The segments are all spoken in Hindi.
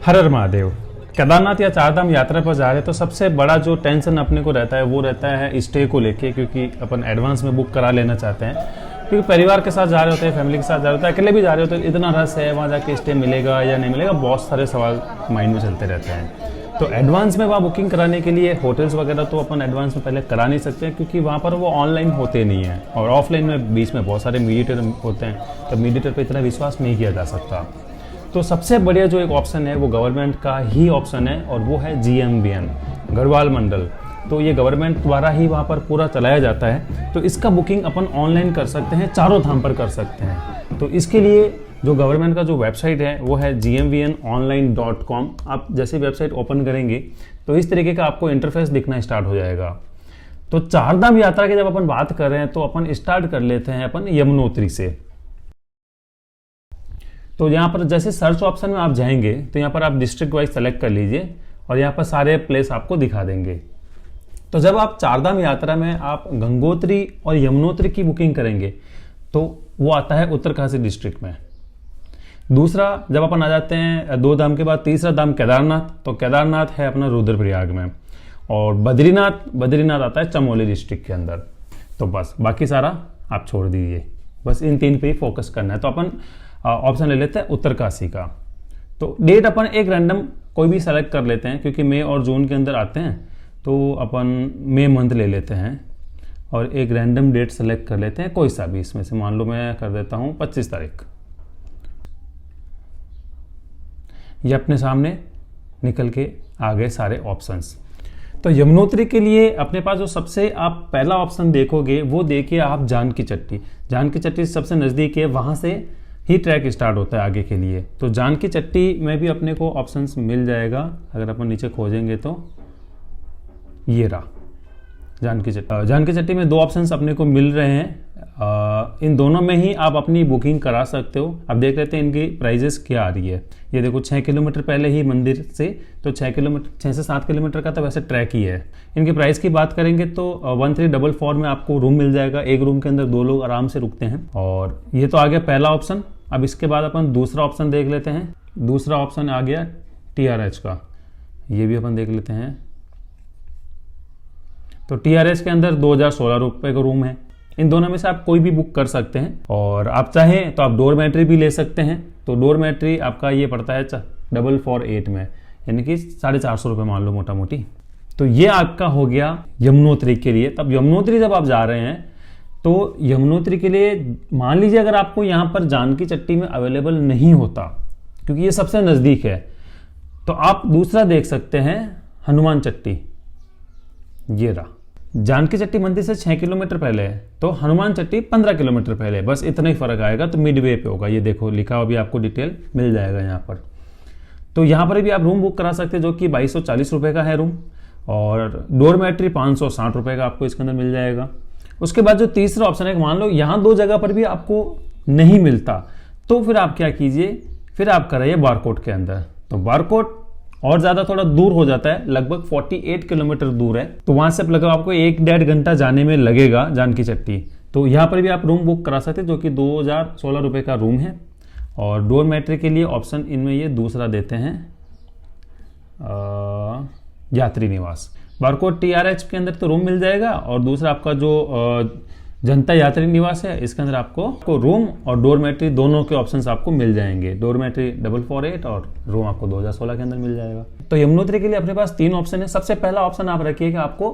हर हर महादेव। केदारनाथ या चारधाम यात्रा पर जा रहे हैं तो सबसे बड़ा जो टेंशन अपने को रहता है वो रहता है स्टे को लेके, क्योंकि अपन एडवांस में बुक करा लेना चाहते हैं, क्योंकि परिवार के साथ जा रहे होते हैं, फैमिली के साथ जा रहे होते हैं, अकेले भी जा रहे होते हैं, इतना रस है वहाँ जाके स्टे मिलेगा या नहीं मिलेगा, बहुत सारे सवाल माइंड में चलते रहते हैं। तो एडवांस में वहाँ बुकिंग कराने के लिए होटल्स वगैरह तो अपन एडवांस में पहले करा नहीं सकते हैं, क्योंकि वहाँ पर वो ऑनलाइन होते नहीं हैं और ऑफलाइन में बीच में बहुत सारे मीडिएटर होते हैं, तो मीडिएटर पर इतना विश्वास नहीं किया जा सकता। तो सबसे बढ़िया जो एक ऑप्शन है वो गवर्नमेंट का ही ऑप्शन है और वो है GMVN, गढ़वाल मंडल। तो ये गवर्नमेंट द्वारा ही वहाँ पर पूरा चलाया जाता है, तो इसका बुकिंग अपन ऑनलाइन कर सकते हैं, चारों धाम पर कर सकते हैं। तो इसके लिए जो गवर्नमेंट का जो वेबसाइट है वो है gmvnonline.com। आप जैसे वेबसाइट ओपन करेंगे तो इस तरीके का आपको इंटरफेस दिखना स्टार्ट हो जाएगा। तो चारधाम यात्रा की जब अपन बात कर रहे हैं तो अपन स्टार्ट कर लेते हैं अपन यमुनोत्री से। तो यहाँ पर जैसे सर्च ऑप्शन में आप जाएंगे तो यहाँ पर आप डिस्ट्रिक्ट वाइज सेलेक्ट कर लीजिए और यहाँ पर सारे प्लेस आपको दिखा देंगे। तो जब आप चारधाम यात्रा में आप गंगोत्री और यमुनोत्री की बुकिंग करेंगे तो वो आता है उत्तरकाशी डिस्ट्रिक्ट में। दूसरा, जब अपन आ जाते हैं 2 धाम के बाद तीसरा धाम केदारनाथ, तो केदारनाथ है अपना रुद्रप्रयाग में, और बद्रीनाथ आता है चमोली डिस्ट्रिक्ट के अंदर। तो बस बाकी सारा आप छोड़ दीजिए, बस इन 3 पे ही फोकस करना है। तो अपन ऑप्शन ले लेते हैं उत्तरकाशी का। तो डेट अपन एक रैंडम कोई भी सेलेक्ट कर लेते हैं, क्योंकि मई और जून के अंदर आते हैं, तो अपन मई मंथ ले लेते हैं और एक रैंडम डेट सेलेक्ट कर लेते हैं, कोई सा भी इसमें से। मान लो मैं कर देता हूँ 25 तारीख। ये अपने सामने निकल के आ गए सारे ऑप्शंस। तो यमुनोत्री के लिए अपने पास जो सबसे आप पहला ऑप्शन देखोगे वो देखिए आप जानकी चट्टी। जानकी चट्टी सबसे नज़दीक है, वहाँ से ही ट्रैक स्टार्ट होता है आगे के लिए। तो जानकी चट्टी में भी अपने को ऑप्शंस मिल जाएगा, अगर अपन नीचे खोजेंगे तो ये रहा जानकी चट्टी। जानकी चट्टी में 2 ऑप्शंस अपने को मिल रहे हैं, इन दोनों में ही आप अपनी बुकिंग करा सकते हो। अब देख लेते हैं इनकी प्राइजेस क्या आ रही है। ये देखो 6 किलोमीटर पहले ही मंदिर से, तो 6 से 7 किलोमीटर का तो वैसे ट्रैक ही है। इनकी प्राइस की बात करेंगे तो 1344 में आपको रूम मिल जाएगा। एक रूम के अंदर 2 लोग आराम से रुकते हैं। और ये तो आ गया पहला ऑप्शन। अब इसके बाद अपन दूसरा ऑप्शन देख लेते हैं। दूसरा ऑप्शन आ गया TRH का, ये भी अपन देख लेते हैं। तो TRH के अंदर 2016 रुपये का रूम है। इन दोनों में से आप कोई भी बुक कर सकते हैं, और आप चाहें तो आप डोरमेट्री भी ले सकते हैं। तो डोरमेट्री आपका ये पड़ता है 448 में, यानी कि 450 रुपये मान लो मोटा मोटी। तो ये आपका हो गया यमुनोत्री के लिए। तब यमुनोत्री जब आप जा रहे हैं तो यमुनोत्री के लिए मान लीजिए अगर आपको यहाँ पर जानकी चट्टी में अवेलेबल नहीं होता, क्योंकि ये सबसे नज़दीक है, तो आप दूसरा देख सकते हैं हनुमान चट्टी। ये रहा, जानकी चट्टी मंदिर से 6 किलोमीटर पहले है, तो हनुमान चट्टी 15 किलोमीटर पहले है। बस इतना ही फर्क आएगा। तो मिडवे पे होगा, ये देखो लिखा हुआ भी आपको डिटेल मिल जाएगा यहाँ पर। तो यहाँ पर भी आप रूम बुक करा सकते हैं, जो कि 2240 रुपये का है रूम, और डोरमेट्री 560 रुपये का आपको इसके अंदर मिल जाएगा। उसके बाद जो तीसरा ऑप्शन है, मान लो यहाँ 2 जगह पर भी आपको नहीं मिलता, तो फिर आप क्या कीजिए, फिर आप कराइए बारकोट के अंदर। तो बारकोट और ज़्यादा थोड़ा दूर हो जाता है, लगभग 48 किलोमीटर दूर है। तो वहाँ से लगभग आपको 1-1.5 घंटा जाने में लगेगा जानकी चट्टी। तो यहाँ पर भी आप रूम बुक करा सकते हैं, जो कि 2016 रुपये का रूम है। और डोरमेट्री के लिए ऑप्शन इनमें ये दूसरा देते हैं, यात्री निवास। बारकोट TRH के अंदर तो रूम मिल जाएगा, और दूसरा आपका जो जनता यात्री निवास है, इसके अंदर आपको रूम और डोरमेट्री दोनों के ऑप्शंस आपको मिल जाएंगे। डोरमेट्री 448 और रूम आपको 2016 के अंदर मिल जाएगा। तो यमुनोत्री के लिए अपने पास 3 ऑप्शन है। सबसे पहला ऑप्शन आप रखिए कि आपको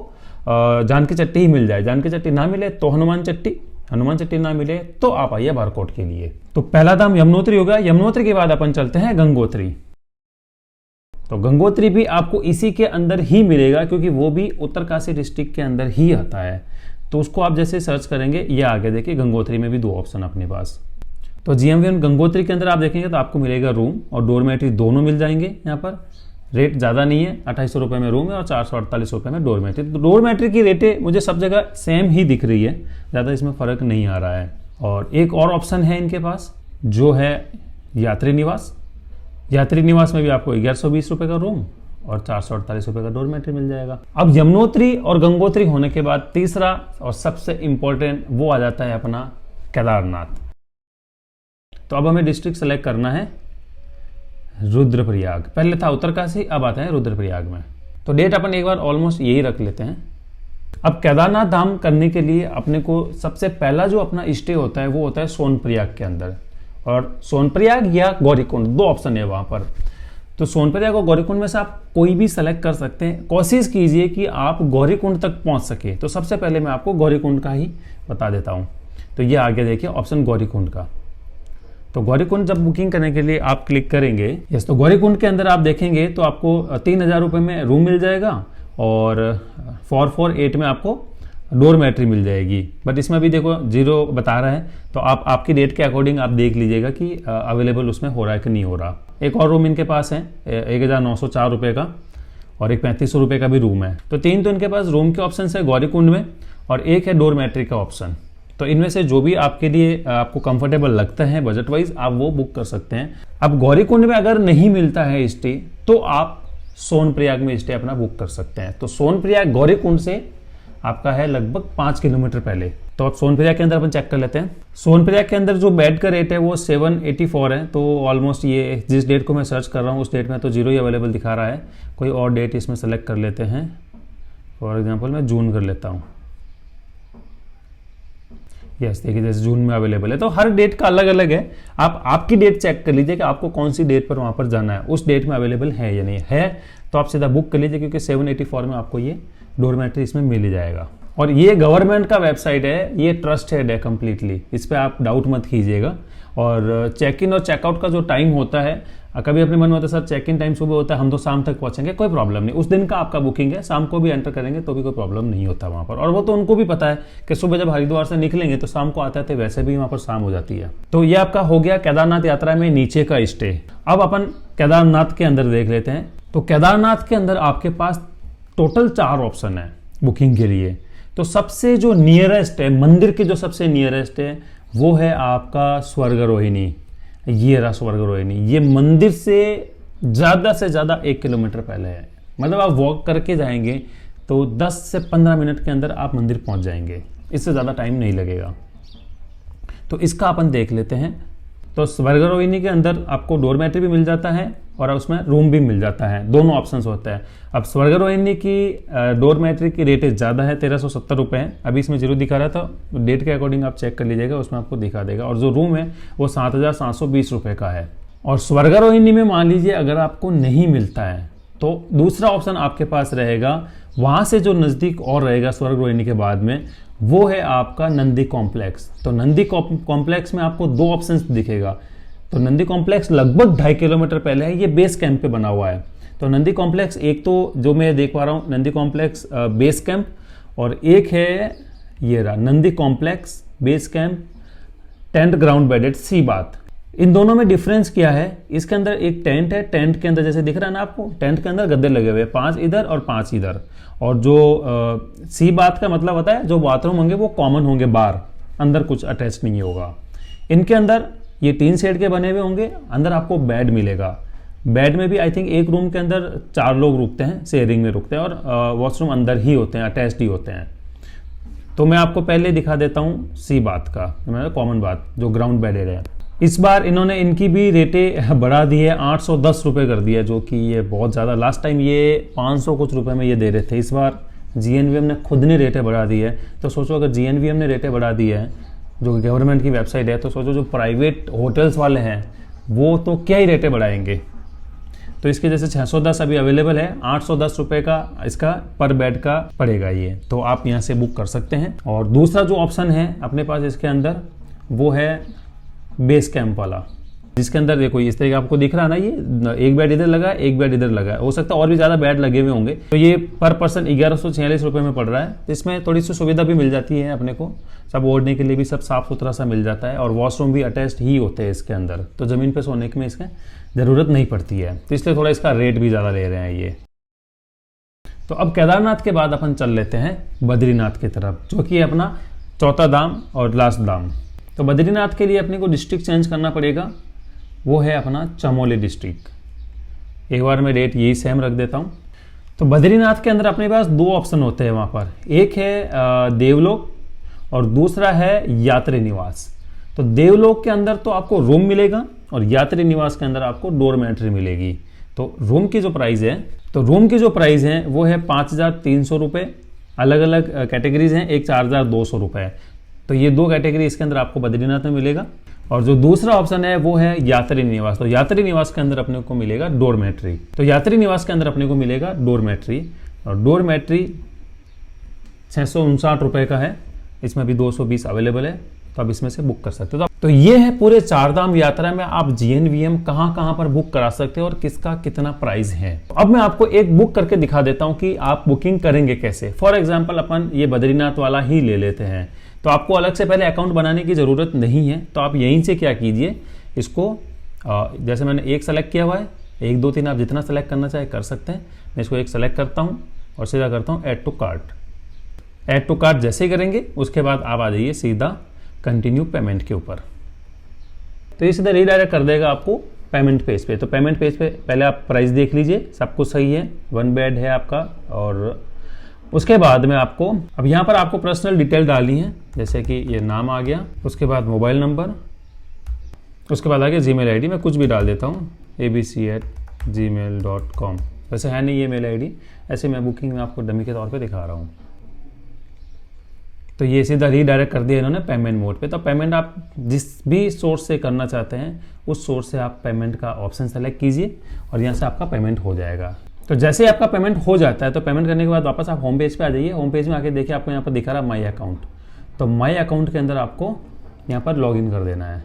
जानकी चट्टी ही मिल जाए। जानकी चट्टी ना मिले तो हनुमान चट्टी ना मिले तो आप आइए बारकोट के लिए। तो पहला धाम यमुनोत्री होगा। यमुनोत्री के बाद अपन चलते हैं गंगोत्री। तो गंगोत्री भी आपको इसी के अंदर ही मिलेगा, क्योंकि वो भी उत्तरकाशी डिस्ट्रिक्ट के अंदर ही आता है। तो उसको आप जैसे सर्च करेंगे, ये आगे देखिए गंगोत्री में भी 2 ऑप्शन अपने पास। तो GMVN गंगोत्री के अंदर आप देखेंगे तो आपको मिलेगा रूम और डोरमेट्री दोनों मिल जाएंगे। यहाँ पर रेट ज़्यादा नहीं है, 2800 रुपये में रूम है और 448 रुपये में डोरमेट्री। तो डोरमेट्री की रेटें मुझे सब जगह सेम ही दिख रही है, ज़्यादा इसमें फ़र्क नहीं आ रहा है। और एक और ऑप्शन है इनके पास, जो है यात्री निवास। यात्री निवास में भी आपको 1120 रुपये का रूम और 448 रुपये का डोरमेट्री मिल जाएगा। अब यमुनोत्री और गंगोत्री होने के बाद तीसरा और सबसे इंपॉर्टेंट वो आ जाता है अपना केदारनाथ। तो अब हमें डिस्ट्रिक्ट सेलेक्ट करना है रुद्रप्रयाग, पहले था उत्तरकाशी, अब आता है रुद्रप्रयाग में। तो डेट अपन एक बार ऑलमोस्ट यही रख लेते हैं। अब केदारनाथ धाम करने के लिए अपने को सबसे पहला जो अपना स्टे होता है वो होता है सोनप्रयाग के अंदर, और सोनप्रयाग या गौरीकुंड, दो ऑप्शन है वहां पर। तो सोनप्रयाग और गौरीकुंड में से आप कोई भी सेलेक्ट कर सकते हैं। कोशिश कीजिए कि आप गौरीकुंड तक पहुंच सके। तो सबसे पहले मैं आपको गौरीकुंड का ही बता देता हूं। तो ये आगे देखिए ऑप्शन गौरीकुंड का। तो गौरीकुंड जब बुकिंग करने के लिए आप क्लिक करेंगे, यस, तो गौरीकुंड के अंदर आप देखेंगे तो आपको 3000 रुपये में रूम मिल जाएगा और 448 में आपको डोरमेट्री मिल जाएगी। बट इसमें भी देखो 0 बता रहा है, तो आप आपकी डेट के अकॉर्डिंग आप देख लीजिएगा कि अवेलेबल उसमें हो रहा है कि नहीं हो रहा। एक और रूम इनके पास है 1904 रुपये का, और एक 3500 रुपये का भी रूम है। तो 3 तो इनके पास रूम के ऑप्शन है गौरीकुंड में, और एक है डोरमेट्री का ऑप्शन। तो इनमें से जो भी आपके लिए आपको कंफर्टेबल लगता है बजट वाइज, आप वो बुक कर सकते हैं। अब गौरीकुंड में अगर नहीं मिलता है स्टे, तो आप सोनप्रयाग में स्टे अपना बुक कर सकते हैं। तो सोनप्रयाग गौरीकुंड से आपका है लगभग 5 किलोमीटर पहले। तो अब सोनप्रयाग के अंदर अपन चेक कर लेते हैं। सोनप्रयाग के अंदर जो बेड का रेट है वो 784 है। तो ऑलमोस्ट ये जिस डेट को मैं सर्च कर रहा हूँ उस डेट में तो 0 ही अवेलेबल दिखा रहा है। कोई और डेट इसमें सेलेक्ट कर लेते हैं। फॉर एग्जाम्पल मैं जून कर लेता हूँ। यस, देखिए जैसे जून में अवेलेबल है। तो हर डेट का अलग अलग है। आप आपकी डेट चेक कर लीजिए कि आपको कौन सी डेट पर वहाँ पर जाना है, उस डेट में अवेलेबल है या नहीं है। तो आप सीधा बुक कर लीजिए, क्योंकि 784 में आपको ये डोरमेट्री इसमें मिल ही जाएगा। और ये गवर्नमेंट का वेबसाइट है, ये ट्रस्टेड है कम्प्लीटली, इस पर आप डाउट मत कीजिएगा। और चेक इन और चेकआउट का जो टाइम होता है, कभी अपने मन में होता है सर चेक इन टाइम सुबह होता है, हम तो शाम तक पहुंचेंगे, कोई प्रॉब्लम नहीं। उस दिन का आपका बुकिंग है, शाम को भी एंटर करेंगे तो भी कोई प्रॉब्लम नहीं होता वहां पर। और वो तो उनको भी पता है कि सुबह जब हरिद्वार से निकलेंगे तो शाम को आते आते वैसे भी वहां पर शाम हो जाती है। तो ये आपका हो गया केदारनाथ यात्रा में नीचे का स्टे। अब अपन केदारनाथ के अंदर देख लेते हैं। तो केदारनाथ के अंदर आपके पास टोटल 4 ऑप्शन है बुकिंग के लिए। तो सबसे जो नियरेस्ट है, मंदिर के जो सबसे नियरेस्ट है, वो है आपका स्वर्गरोहिणी। ये रहा स्वर्गरोहिणी। ये मंदिर से ज़्यादा 1 किलोमीटर पहले है। मतलब आप वॉक करके जाएंगे तो 10 से 15 मिनट के अंदर आप मंदिर पहुंच जाएंगे, इससे ज़्यादा टाइम नहीं लगेगा। तो इसका अपन देख लेते हैं। तो स्वर्गरोहिणी के अंदर आपको डोरमेट्री भी मिल जाता है और उसमें रूम भी मिल जाता है, दोनों ऑप्शंस होता है। अब स्वर्गरोहिणी की डोरमेट्री की रेट ज़्यादा है, 1370 रुपये है। अभी इसमें 0 दिखा रहा था, डेट के अकॉर्डिंग आप चेक कर लीजिएगा, उसमें आपको दिखा देगा। और जो रूम है वो 7720 रुपये का है। और स्वर्गरोहिणी में मान लीजिए अगर आपको नहीं मिलता है तो दूसरा ऑप्शन आपके पास रहेगा, वहाँ से जो नज़दीक और रहेगा स्वर्गरोहिणी के बाद में, वो है आपका नंदी कॉम्प्लेक्स। तो नंदी कॉम्प्लेक्स में आपको 2 ऑप्शंस दिखेगा। तो नंदी कॉम्प्लेक्स लगभग 2.5 किलोमीटर पहले है, ये बेस कैंप पे बना हुआ है। तो नंदी कॉम्प्लेक्स एक तो जो मैं देख पा रहा हूँ नंदी कॉम्प्लेक्स बेस कैंप, और एक है ये रहा Nandi complex base camp tent ground बेडेड सी बात। इन दोनों में डिफरेंस क्या है? इसके अंदर एक टेंट है, टेंट के अंदर जैसे दिख रहा है ना आपको, टेंट के अंदर गद्दे लगे हुए हैं, 5 इधर और 5 इधर। और जो सी बात का मतलब होता है जो बाथरूम होंगे वो कॉमन होंगे बाहर, अंदर कुछ अटैच नहीं होगा। इनके अंदर ये 3 सेट के बने हुए होंगे, अंदर आपको बेड मिलेगा। बेड में भी आई थिंक एक रूम के अंदर 4 लोग रुकते हैं, शेयरिंग में रुकते हैं, और वॉशरूम अंदर ही होते हैं, अटैच्ड ही होते हैं। तो मैं आपको पहले दिखा देता हूँ सी बात का, मतलब कॉमन बात जो ग्राउंड बेडेड है। इस बार इन्होंने इनकी भी रेटें बढ़ा दी है, 810 रुपये कर दिया, जो कि ये बहुत ज़्यादा। लास्ट टाइम ये 500 कुछ रुपए में ये दे रहे थे, इस बार GNVM ने खुद ने रेटें बढ़ा दी है। तो सोचो अगर GNVM ने रेटें बढ़ा दी है, जो गवर्नमेंट की वेबसाइट है, तो सोचो जो प्राइवेट होटल्स वाले हैं वो तो क्या ही रेटें बढ़ाएंगे। तो इसके जैसे 610 अभी अवेलेबल है, 810 रुपये का इसका पर बेड का पड़ेगा ये। तो आप यहाँ से बुक कर सकते हैं। और दूसरा जो ऑप्शन है अपने पास इसके अंदर वो है बेस कैंप वाला, जिसके अंदर देखो इस तरीके आपको दिख रहा है ना, ये एक बेड इधर लगा है, एक बेड इधर लगा है, हो सकता है और भी ज़्यादा बेड लगे हुए होंगे। तो ये पर पर्सन 1146 रुपये में पड़ रहा है। तो इसमें थोड़ी सी सुविधा भी मिल जाती है अपने को, सब ओढ़ने के लिए भी सब साफ सुथरा सा मिल जाता है, और वॉशरूम भी अटैच्ड ही होते हैं इसके अंदर। तो ज़मीन पर सोने की में इसका ज़रूरत नहीं पड़ती है, तो इसलिए थोड़ा इसका रेट भी ज़्यादा ले रहे हैं ये। तो अब केदारनाथ के बाद अपन चल लेते हैं बद्रीनाथ की तरफ, जो कि अपना चौथा धाम और लास्ट धाम। तो बद्रीनाथ के लिए अपने को डिस्ट्रिक्ट चेंज करना पड़ेगा, वो है अपना चमोली डिस्ट्रिक्ट। एक बार मैं डेट यही सेम रख देता हूँ। तो बद्रीनाथ के अंदर अपने पास 2 ऑप्शन होते हैं वहाँ पर, एक है देवलोक और दूसरा है यात्री निवास। तो देवलोक के अंदर तो आपको रूम मिलेगा और यात्री निवास के अंदर आपको डोरमेट्री मिलेगी। तो रूम की जो प्राइस है वो है 5,300 रुपये। अलग अलग कैटेगरीज हैं, एक 4,200 रुपये। तो ये 2 कैटेगरी इसके अंदर आपको बद्रीनाथ में मिलेगा। और जो दूसरा ऑप्शन है वो है यात्री निवास। तो यात्री निवास के अंदर अपने को मिलेगा डोरमेट्री। तो यात्री निवास के अंदर अपने को मिलेगा डोरमेट्री, और डोरमेट्री 659 रुपये का है। इसमें भी 220 अवेलेबल है, तो आप इसमें से बुक कर सकते हो। तो ये है पूरे 4 धाम यात्रा में आप GNVM कहाँ पर बुक करा सकते हो और किसका कितना प्राइस है। अब मैं आपको एक बुक करके दिखा देता हूँ कि आप बुकिंग करेंगे कैसे। फॉर एग्जाम्पल अपन ये बद्रीनाथ वाला ही ले लेते हैं, तो आपको अलग से पहले अकाउंट बनाने की ज़रूरत नहीं है। तो आप यहीं से क्या कीजिए, इसको जैसे मैंने एक सेलेक्ट किया हुआ है, 1 2 3 आप जितना सेलेक्ट करना चाहे कर सकते हैं। मैं इसको एक सेलेक्ट करता हूँ और सीधा करता हूँ add to cart. Add to cart जैसे ही करेंगे उसके बाद आप आ जाइए सीधा कंटिन्यू पेमेंट के ऊपर। तो ये सीधा रीडायरेक्ट कर देगा आपको पेमेंट पेज पे। तो पेमेंट पेज पे पहले आप प्राइस देख लीजिए, सब कुछ सही है, 1 बेड है आपका। और उसके बाद में आपको अब यहाँ पर आपको पर्सनल डिटेल डालनी है, जैसे कि ये नाम आ गया, उसके बाद मोबाइल नंबर, उसके बाद आ गया जीमेल आईडी। मैं कुछ भी डाल देता हूँ abc@gmail.com। वैसे है नहीं ये मेल आईडी, ऐसे मैं बुकिंग में आपको डमी के तौर पे दिखा रहा हूँ। तो ये सीधा रीडायरेक्ट कर दिया इन्होंने पेमेंट मोड पे। तो पेमेंट आप जिस भी सोर्स से करना चाहते हैं उस सोर्स से आप पेमेंट का ऑप्शन सेलेक्ट कीजिए और यहाँ से आपका पेमेंट हो जाएगा। तो जैसे ही आपका पेमेंट हो जाता है तो पेमेंट करने के बाद वापस आप होम पेज पे आ जाइए। होम पेज में आके देखिए आपको यहाँ पर दिखा रहा है माई अकाउंट। तो माई अकाउंट के अंदर आपको यहाँ पर लॉगिन कर देना है।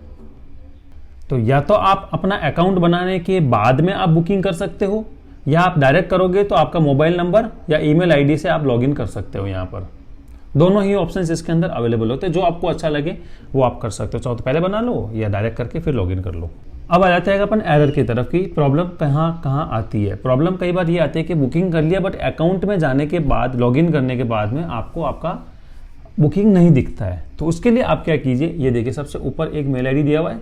तो या तो आप अपना अकाउंट बनाने के बाद में आप बुकिंग कर सकते हो, या आप डायरेक्ट करोगे तो आपका मोबाइल नंबर या ईमेल आईडी से आप लॉगिन कर सकते हो। यहाँ पर दोनों ही ऑप्शंस इसके अंदर अवेलेबल होते हैं, जो आपको अच्छा लगे वो आप कर सकते हो। चाहो तो पहले बना लो या डायरेक्ट करके फिर लॉगिन कर लो। अब आ जाते हैं अपन एरर की तरफ की प्रॉब्लम कहाँ आती है। प्रॉब्लम कई बार ये आती है कि बुकिंग कर लिया बट अकाउंट में जाने के बाद लॉगिन करने के बाद में आपको आपका बुकिंग नहीं दिखता है। तो उसके लिए आप क्या कीजिए, ये देखिए सबसे ऊपर एक मेल आईडी दिया हुआ है,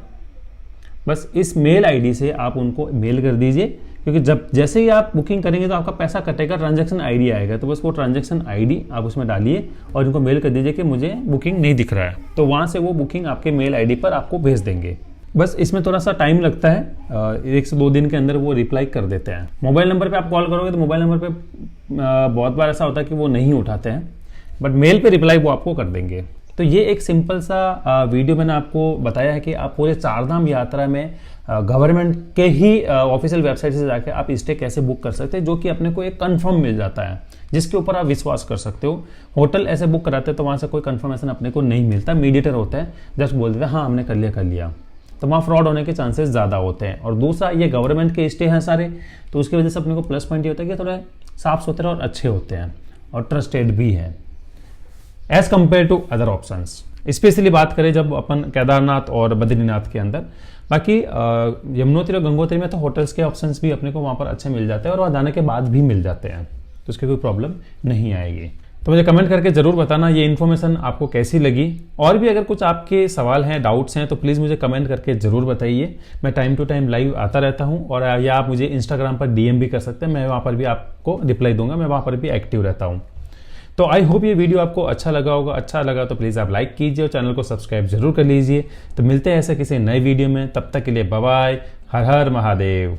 बस इस मेल आईडी से आप उनको मेल कर दीजिए, क्योंकि जैसे ही आप बुकिंग करेंगे तो आपका पैसा कटेगा, ट्रांजैक्शन आईडी आएगा। तो बस वो ट्रांजैक्शन आईडी आप उसमें डालिए और इनको मेल कर दीजिए कि मुझे बुकिंग नहीं दिख रहा है। तो वहाँ से वो बुकिंग आपके मेल आईडी पर आपको भेज देंगे। बस इसमें थोड़ा सा टाइम लगता है, 1 से 2 दिन के अंदर वो रिप्लाई कर देते हैं। मोबाइल नंबर पे आप कॉल करोगे तो मोबाइल नंबर पे बहुत बार ऐसा होता है कि वो नहीं उठाते हैं, बट मेल पे रिप्लाई वो आपको कर देंगे। तो ये एक सिंपल सा वीडियो मैंने आपको बताया है कि आप पूरे 4 धाम यात्रा में गवर्नमेंट के ही ऑफिशियल वेबसाइट से जाके आप स्टे कैसे बुक कर सकते हैं, जो कि अपने को एक कंफर्म मिल जाता है जिसके ऊपर आप विश्वास कर सकते हो। होटल ऐसे बुक कराते हैं तो वहाँ से कोई कंफर्मेशन अपने को नहीं मिलता, मीडिएटर होता है, जस्ट बोल देते हैं हाँ हमने कर लिया, तो वहाँ फ्रॉड होने के चांसेस ज़्यादा होते हैं। और दूसरा ये गवर्नमेंट के स्टे हैं सारे, तो उसकी वजह से अपने को प्लस पॉइंट ये होता है कि थोड़े साफ सुथरे और अच्छे होते हैं और ट्रस्टेड भी है as compared to other options. Specially बात करें जब अपन केदारनाथ और बद्रीनाथ के अंदर, बाकी यमुनोत्री और गंगोत्री में तो होटल्स के ऑप्शंस भी अपने को वहाँ पर अच्छे मिल जाते हैं और वहाँ जाने के बाद भी मिल जाते हैं, तो उसकी कोई प्रॉब्लम नहीं आएगी। तो मुझे कमेंट करके जरूर बताना ये इन्फॉर्मेशन आपको कैसी लगी। और भी अगर कुछ आपके सवाल हैं, डाउट्स हैं, तो प्लीज़ मुझे कमेंट करके जरूर बताइए। मैं टाइम टू टाइम लाइव आता रहता हूँ, और या आप मुझे इंस्टाग्राम पर DM भी कर सकते हैं, मैं वहाँ पर भी आपको रिप्लाई दूंगा, मैं वहाँ पर भी एक्टिव रहता हूँ। तो आई होप ये वीडियो आपको अच्छा लगा होगा। अच्छा लगा तो प्लीज़ आप लाइक कीजिए और चैनल को सब्सक्राइब जरूर कर लीजिए। तो मिलते हैं ऐसे किसी नए वीडियो में, तब तक के लिए बाय बाय, हर हर महादेव।